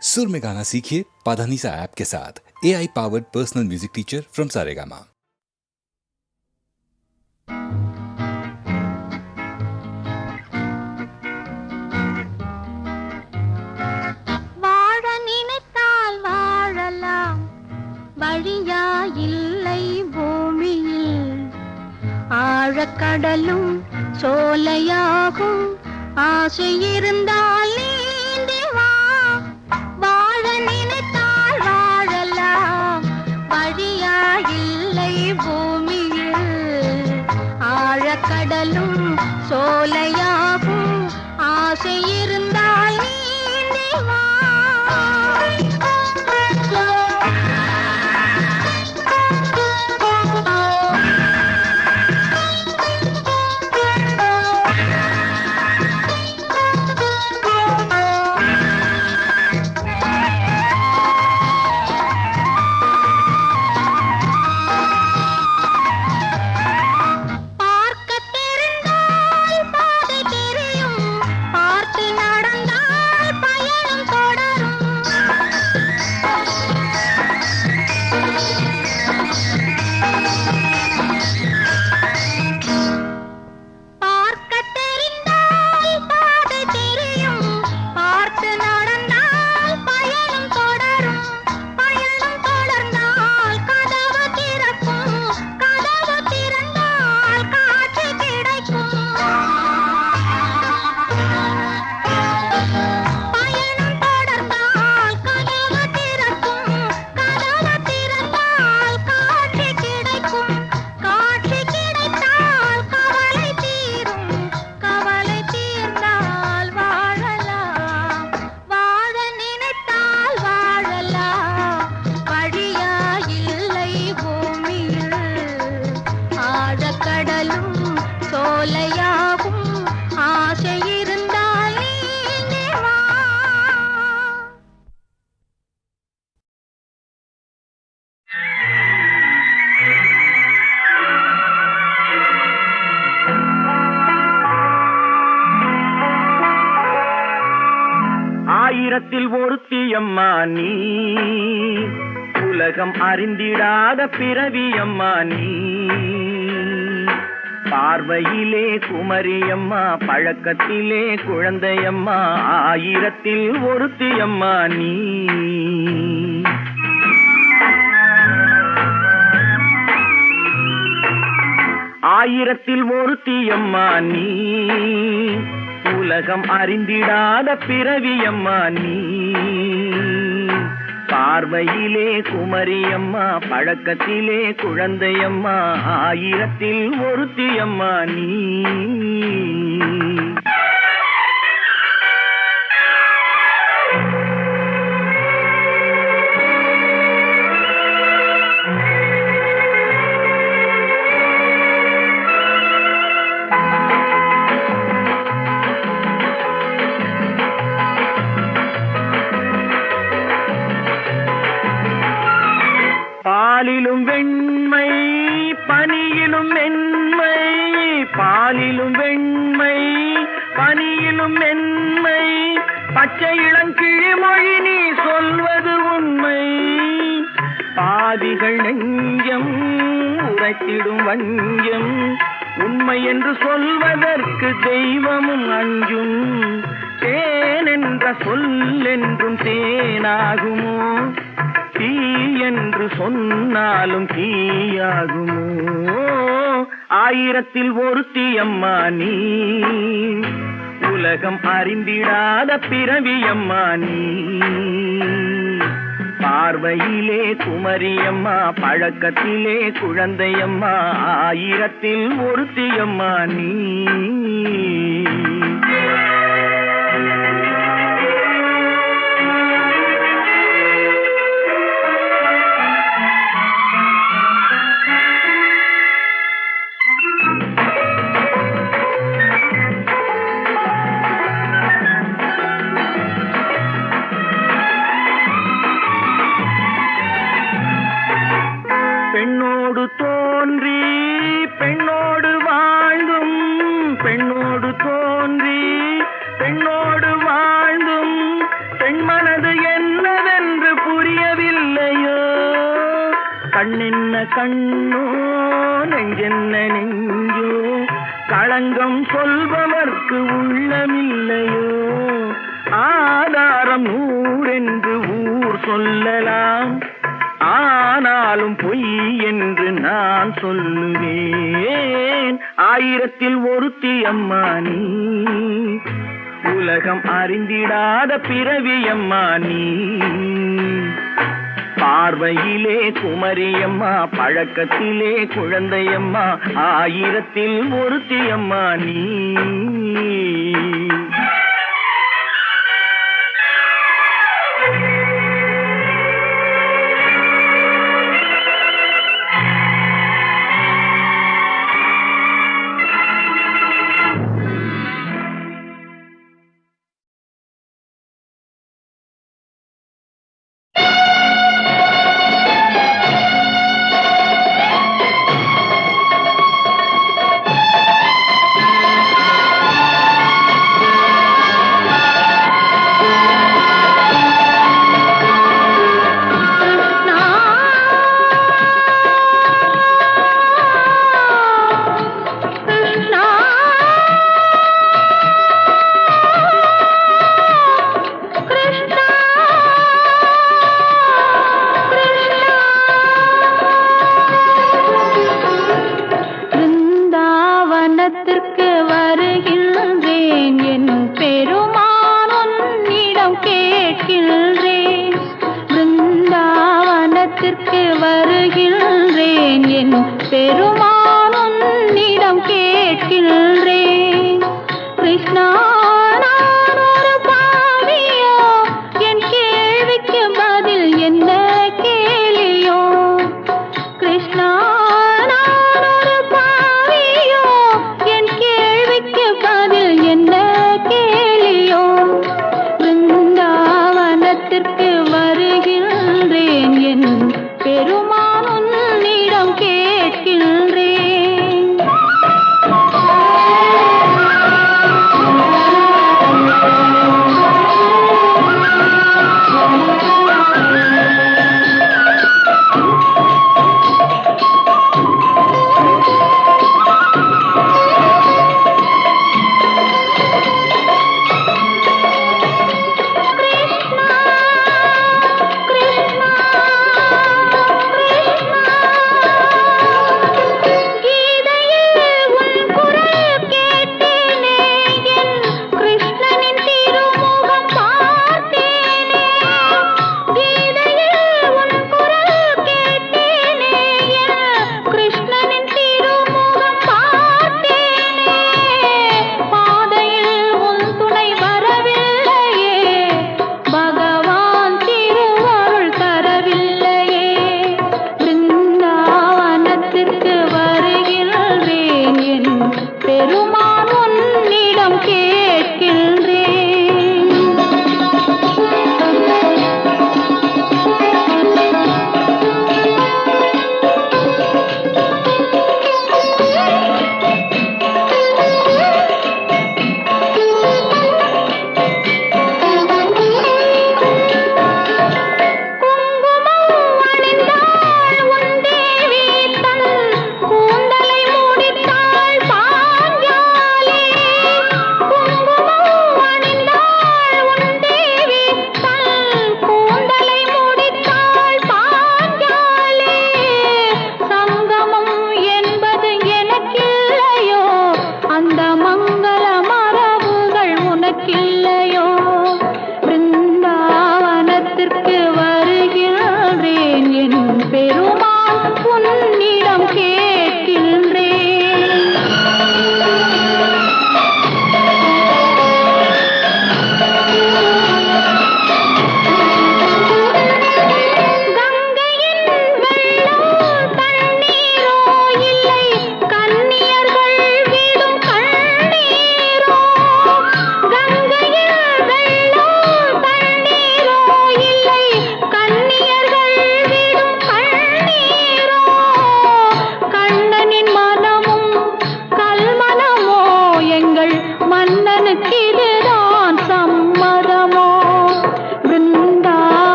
सुर में गाना सीखिए पाधानीसा ऐप के साथ। AI powered personal music teacher from Saregama. வாழ நினைத்தால் வாழலாம், வழியா இல்லை பூமியில். ஆழக்கடலும் சோலையாகும், ஆசை இருந்தால் நீந்தி வா. வாழ நினைத்தால் வாழலாம், வழியா இல்லை பூமியில். ஆழக்கடலும் சோலையாகும், ஆசை இருந்தால் நீந்தி வா. ஆயிரத்தில் ஒருத்தியம்மா நீ, உலகம் அறிந்திடாத பிறவியம்மா நீ. பார்வையிலே குமரியம்மா, பழக்கத்திலே குழந்தையம்மா. ஆயிரத்தில் ஒருத்தியம்மா நீ. ஆயிரத்தில் ஒருத்தியம்மா நீ, உலகம் அறிந்திடாத பிறவியம்மா நீ. பார்வையிலே குமரியம்மா, பழக்கத்திலே குழந்தையம்மா. ஆயிரத்தில் ஒருத்தியம்மா நீ. பாலிலும் வெண்மை, பனியிலும் மென்மை. பாலிலும் வெண்மை, பனியிலும் மென்மை. பச்சை இளங்கிழிமொழி நீ சொல்வது உண்மை. பாதிகள் நெஞ்சம் உரைத்திடும் வஞ்சம். உண்மை என்று சொல்வதற்கு தெய்வமும் அஞ்சும். தேன் என்ற சொல் என்றும் தேனாகுமோ? தீ என்று சொன்னாலும் தீயாகுமோ? ஆயிரத்தில் ஒருத்தியம்மா நீ, உலகம் அறிந்திடாத பிறவியம்மா நீ. பார்வையிலே குமரியம்மா, பழக்கத்திலே குழந்தையம்மா. ஆயிரத்தில் ஒருத்தியம்மா நீ. பெண்ணோடு தோன்றி பெண்ணோடு வாழ்ந்தும், பெண்ணோடு தோன்றி பெண்ணோடு வாழ்ந்தும், பெண்மனது என்னவென்று புரியவில்லையோ, கண்ணென்ன கண்ணோ நெஞ்சென்ன நெஞ்சோ, களங்கம் சொல்பவர்க்கு உள்ளமில்லையோ, ஆதாரம் நூறென்று ஊர் சொல்லலாம், ஆனாலும் பொய் என்று நான் சொல்லுவேன். ஆயிரத்தில் ஒருத்தி அம்மா நீ, உலகம் அறிந்திடாத பிறவி அம்மா நீ. பார்வையிலே குமரியம்மா, பழக்கத்திலே குழந்தையம்மா, ஆயிரத்தில் ஒருத்தி அம்மா நீ.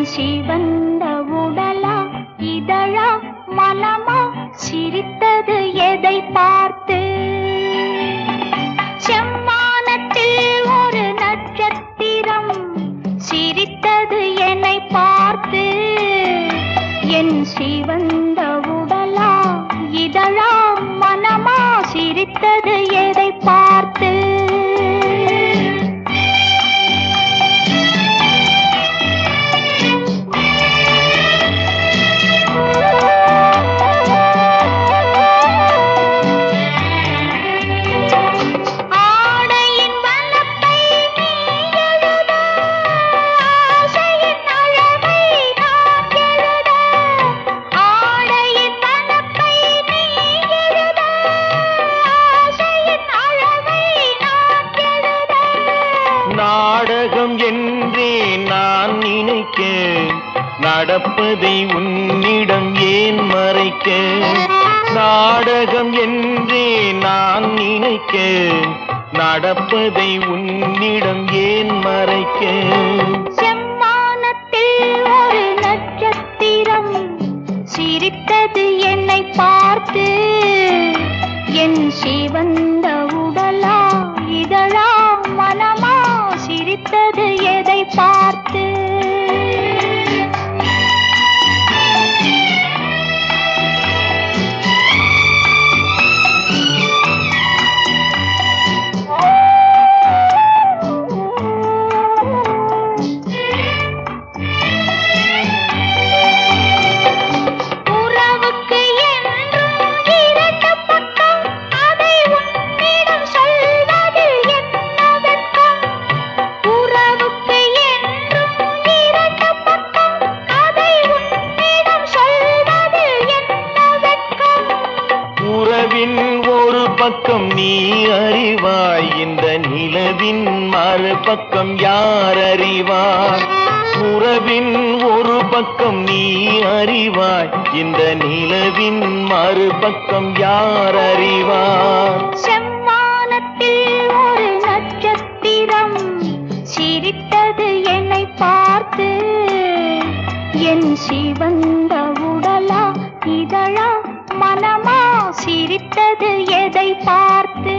சிவந்த உடலா இதழா மனமா சிரித்தது எதை பார்த்து செம்மானத்தில் ஒரு நட்சத்திரம் சிரித்தது என்னை பார்த்து என் சிவந்த உடலா இதழா மனமா சிரித்தது எதை பார்த்து நடப்பதை உன்னிடம் ஏன் மறைக்க நாடகம் என்றே நான் நினைக்க நடப்பதை உன்னிடம் ஏன் மறைக்க செம்மானத்தில் ஒரு நட்சத்திரம் சிரித்தது என்னை பார்த்து என் சிவந்த உடலா இதழா மனமா சிரித்தது எதை பார்த்து பக்கம் நீ அறிவாய் இந்த நிலவின் மறுபக்கம் யார் அறிவார் உறவின் ஒரு பக்கம் நீ அறிவாய் இந்த நிலவின் மறுபக்கம் யார் அறிவார் செம்மானத்தில் ஒரு நட்சத்திரம் சிரித்தது என்னை பார்த்து என் சிவந்த உடலா இதழா மனமா சிரித்தது எதை பார்த்து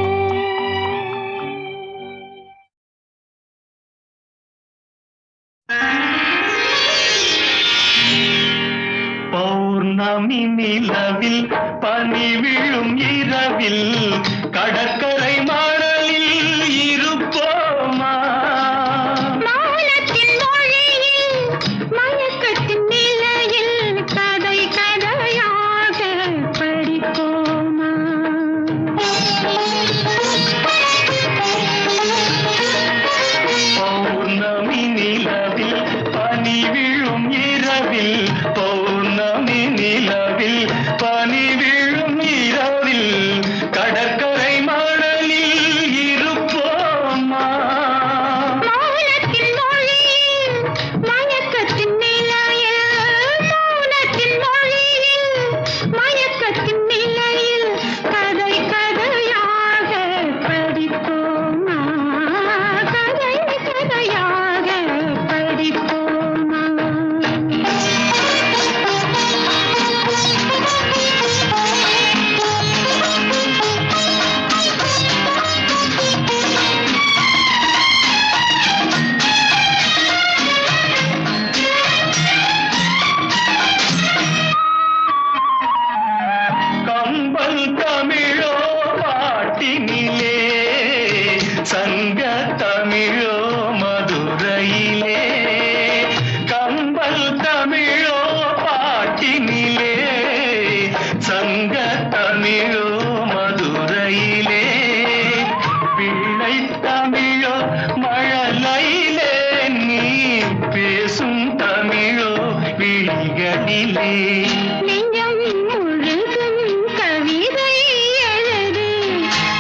பௌர்ணமி நிலவில் பனி விழும் இரவில் கடற்கரை மணலில் இருப்போமா மௌனத்தின் மொழியில் மயக்கத்தின் நிலையில் கதை கதையாக படிப்போமா பௌர்ணமி நிலவில் பனி விழும் இரவில் பௌர்ணமி நிலவில் பனி விழும் இரவில் கடற்கரை மணலில் இருப்போமா மௌனத்தின் மொழியில் மயக்கத்தின் நிலையில் மௌனத்தின் மொழியில் மயக்கத்தின் நிலையில் கதை கதையாக படிப்போமா கதை கதையாக படிப்போமா கம்பல் தமிழோ பாட்டினிலே சங்க தமிழோ மதுரையிலே கம்பல் தமிழோ பாட்டினிலே சங்க தமிழோ மதுரையிலே பிள்ளை தமிழோ மழலையிலே நீ பேசும் தமிழோ விழிகளிலே நெஞ்சம் முழுதும் கவிதை எழுது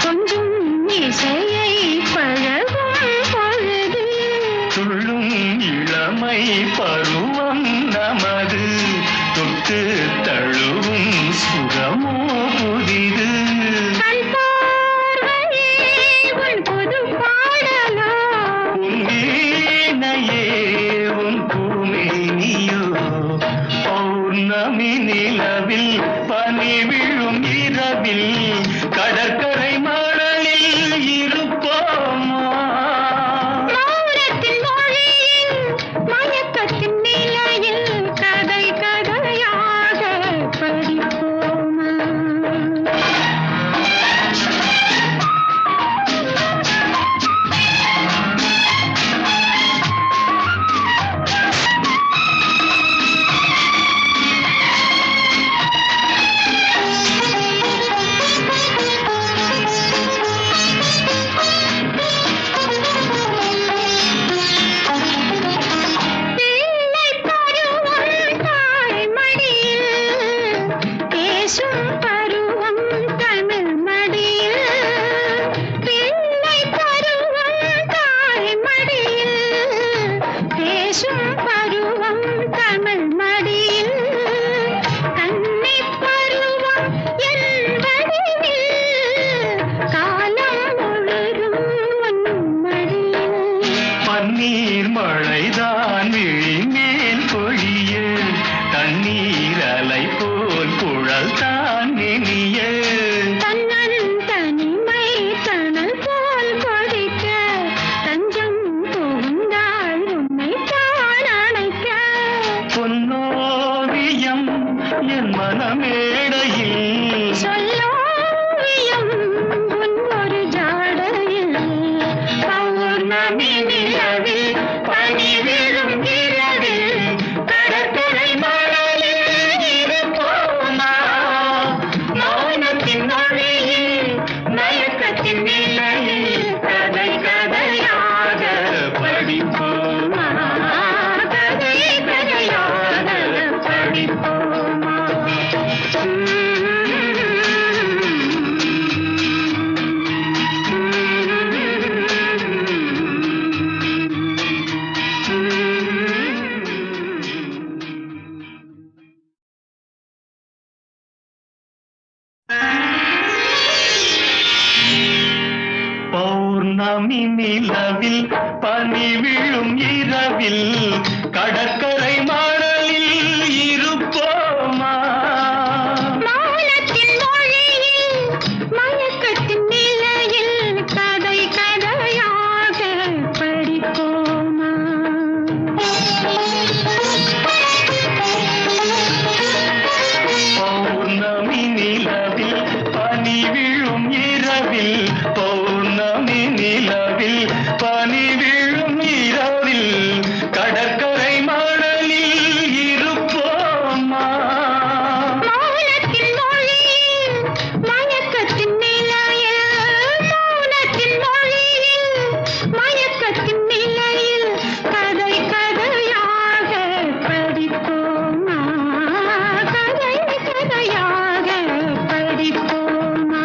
கொஞ்சம் இசையை பழகும் பொழுது துள்ளும் இளமை பருவம் நமது தொட்டு தழுவும் சுகமோ புதிது கண் பார்வையே உன் புது பாடலோ உன் வீணையே உன் பூமேனியே பௌர்ணமி நிலவில் பனி விழும் இரவில் கடற்கரை மணலில் இருப்போமா மௌனத்தின் மொழியில் மயக்கத்தின் நிலையில் கதை கதையாக படிப்போமா பிள்ளை பருவம் தாய்மடியில் பேசும் பருவம் தமிழ் மடியில் பிள்ளை பருவம் தாய்மடியில் பேசும் பருவம் தமிழ் மடியில் கன்னிப் பருவம் என் வடிவில் காலம் முழுதும் உன் மடியில் பன்னீர் மழைதான் விழிமேல் பொழிய தண்ணீர் அலை போல் குழல் தான் நெனிய தன்னன் தனிமை தனல் போல் கொதிக்க தஞ்சம் புகுந்தாள் உன்னை தான் அணைக்க பொன்னோவியம் என் மனமேடையில் சொல்லோவியம் உன் ஒரு ஜாடையில் பௌர்ணமி நிலவில் பனி விழும் இரவில் கடற்கரை மணலில் இருப்போமா மௌனத்தின் மொழியில் மயக்கத்தின் நிலையில் கதை கதையாக படிப்போமா கதை கதையாக படிப்போமா பௌர்ணமி நிலவில் பனி விழும் இரவில் கடற்கரை மணலில் இருப்போமா மௌனத்தின் மொழியில் மயக்கத்தின் நிலையில் கதை கதையாக படிப்போமா பௌர்ணமி நிலவில் பனி விழும் இரவில் பௌர்ணமி நிலவில் பனி விழும் இரவில் கடற்கரை மணலில் இருப்போமா மௌனத்தின் மொழியில் மயக்கத்தின் நிலையில் மௌனத்தின் மொழியில் மயக்கத்தின் நிலையில் கதை கதையாக படிப்போமா கதை கதையாக படிப்போமா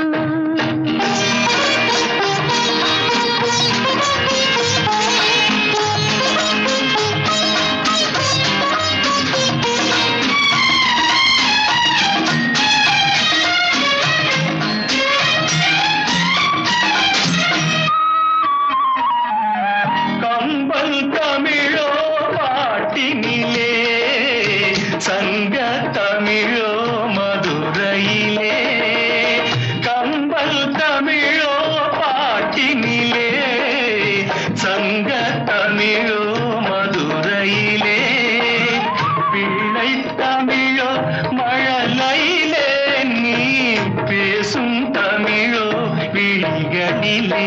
கம்பல் தமிழோ பாட்டினிலே சங்க தமிழோ மதுரையிலே கம்பல் தமிழோ பாட்டினிலே சங்க தமிழோ மதுரையிலே பிள்ளை தமிழோ மழலையிலே நீ பேசும் தமிழோ விழிகளிலே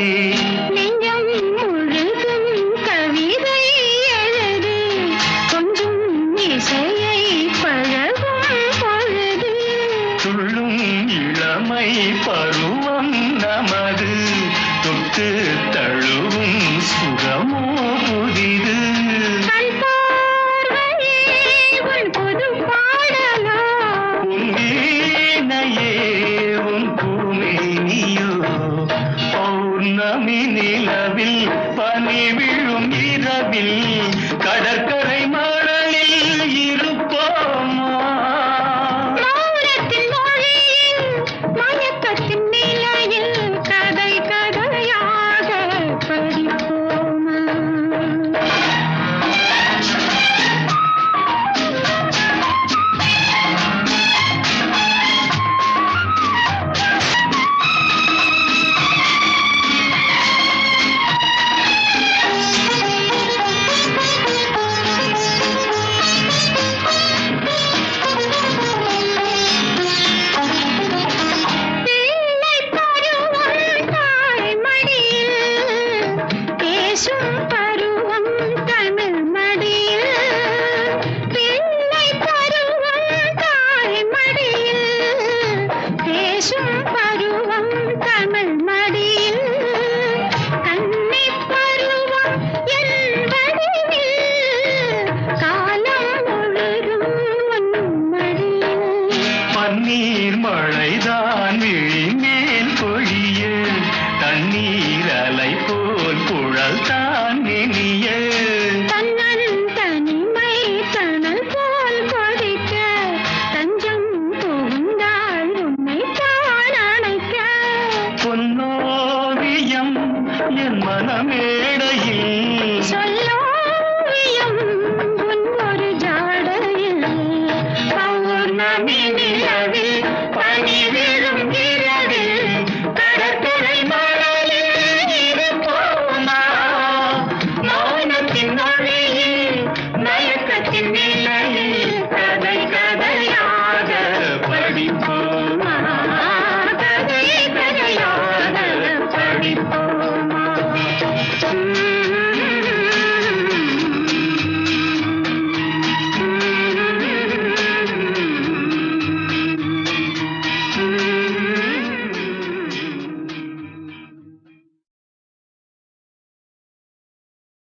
நெஞ்சம் முழுதும் கவிதை எழுது கொஞ்சம் இசையை பழகும் பொழுது துள்ளும் இளமை பருவம் நமது தொட்டு தழுவும் சுகமோ புதிது